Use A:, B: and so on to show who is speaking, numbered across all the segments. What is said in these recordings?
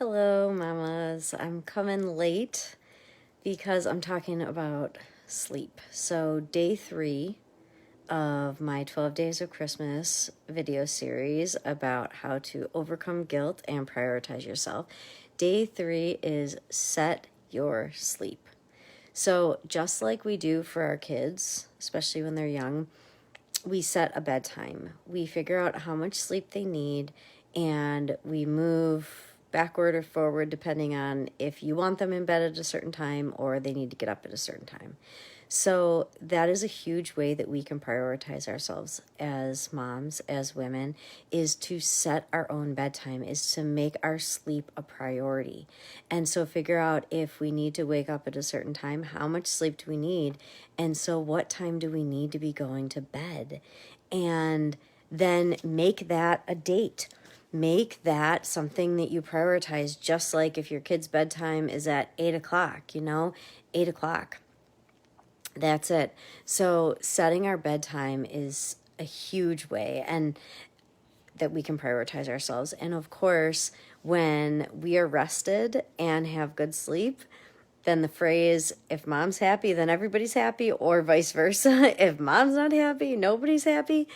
A: Hello, mamas. I'm coming late because I'm talking about sleep. So, day 3 of my 12 Days of Christmas video series about how to overcome guilt and prioritize yourself. Day 3 is set your sleep. So, just like we do for our kids, especially when they're young, we set a bedtime. We figure out how much sleep they need and we move backward or forward depending on if you want them in bed at a certain time or they need to get up at a certain time. So that is a huge way that we can prioritize ourselves as moms, as women, is to set our own bedtime, is to make our sleep a priority. And so figure out if we need to wake up at a certain time, how much sleep do we need? And so what time do we need to be going to bed? And then make that a date. Make that something that you prioritize, just like if your kid's bedtime is at 8 o'clock, 8 o'clock. That's it. So setting our bedtime is a huge way and that we can prioritize ourselves. And of course, when we are rested and have good sleep, then the phrase, if mom's happy, then everybody's happy, or vice versa. If mom's not happy, nobody's happy,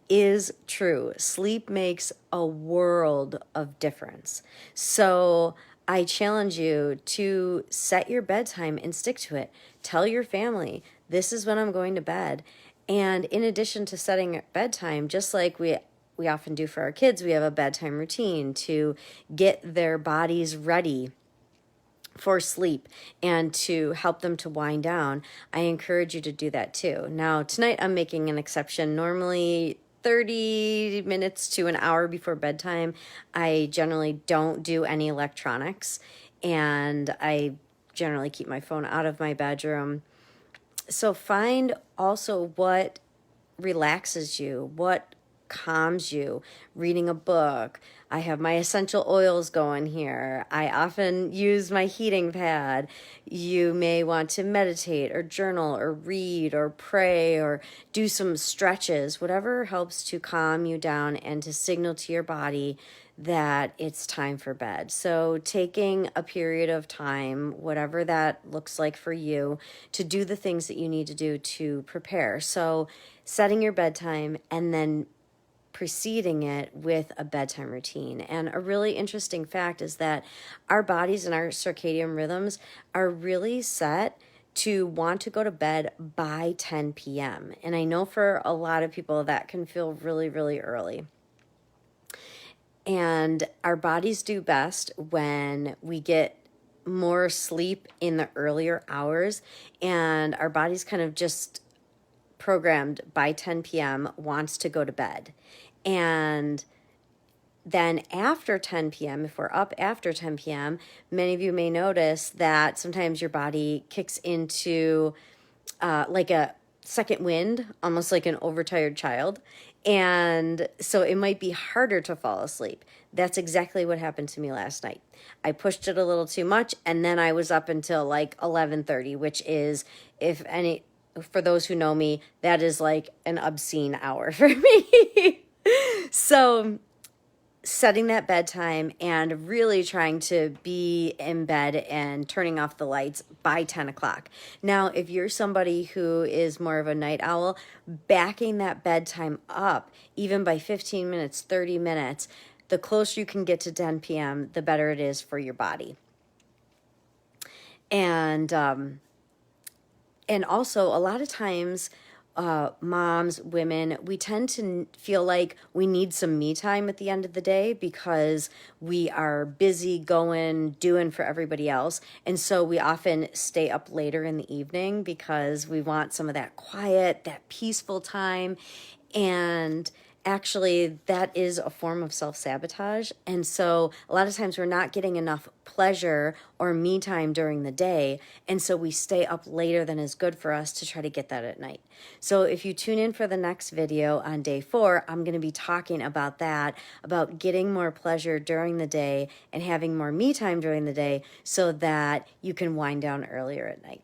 A: is true. Sleep makes a world of difference. So I challenge you to set your bedtime and stick to it. Tell your family, this is when I'm going to bed. And in addition to setting bedtime, just like we often do for our kids, we have a bedtime routine to get their bodies ready for sleep and to help them to wind down. I encourage you to do that too. Now, tonight I'm making an exception. Normally 30 minutes to an hour before bedtime, I generally don't do any electronics, and I generally keep my phone out of my bedroom. So find also what relaxes you, what calms you. Reading a book. I have my essential oils going here. I often use my heating pad. You may want to meditate or journal or read or pray or do some stretches, whatever helps to calm you down and to signal to your body that it's time for bed. So taking a period of time, whatever that looks like for you, to do the things that you need to do to prepare. So setting your bedtime and then preceding it with a bedtime routine. And a really interesting fact is that our bodies and our circadian rhythms are really set to want to go to bed by 10 p.m. And I know for a lot of people that can feel really, really early. And our bodies do best when we get more sleep in the earlier hours, and our bodies kind of just programmed by 10 p.m. wants to go to bed. And then after 10 p.m., if we're up after 10 p.m., many of you may notice that sometimes your body kicks into like a second wind, almost like an overtired child. And so it might be harder to fall asleep. That's exactly what happened to me last night. I pushed it a little too much, and then I was up until like 11:30, which is, for those who know me, that is like an obscene hour for me. So setting that bedtime and really trying to be in bed and turning off the lights by 10 o'clock. Now, if you're somebody who is more of a night owl, backing that bedtime up, even by 15 minutes, 30 minutes, the closer you can get to 10 p.m., the better it is for your body. And also, a lot of times, moms, women, we tend to feel like we need some me time at the end of the day because we are busy going, doing for everybody else. And so we often stay up later in the evening because we want some of that quiet, that peaceful time. And actually, that is a form of self-sabotage. And so a lot of times we're not getting enough pleasure or me time during the day. And so we stay up later than is good for us to try to get that at night. So if you tune in for the next video on day 4, I'm going to be talking about that, about getting more pleasure during the day and having more me time during the day so that you can wind down earlier at night.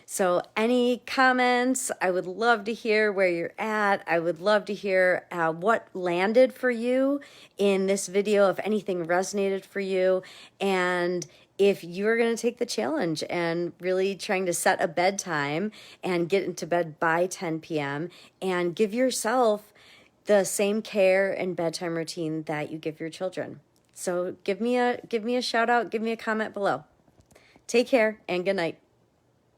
A: So any comments, I would love to hear where you're at. I would love to hear what landed for you in this video, if anything resonated for you, and if you're going to take the challenge and really trying to set a bedtime and get into bed by 10 p.m. and give yourself the same care and bedtime routine that you give your children. So give me a shout out, give me a comment below. Take care and good night.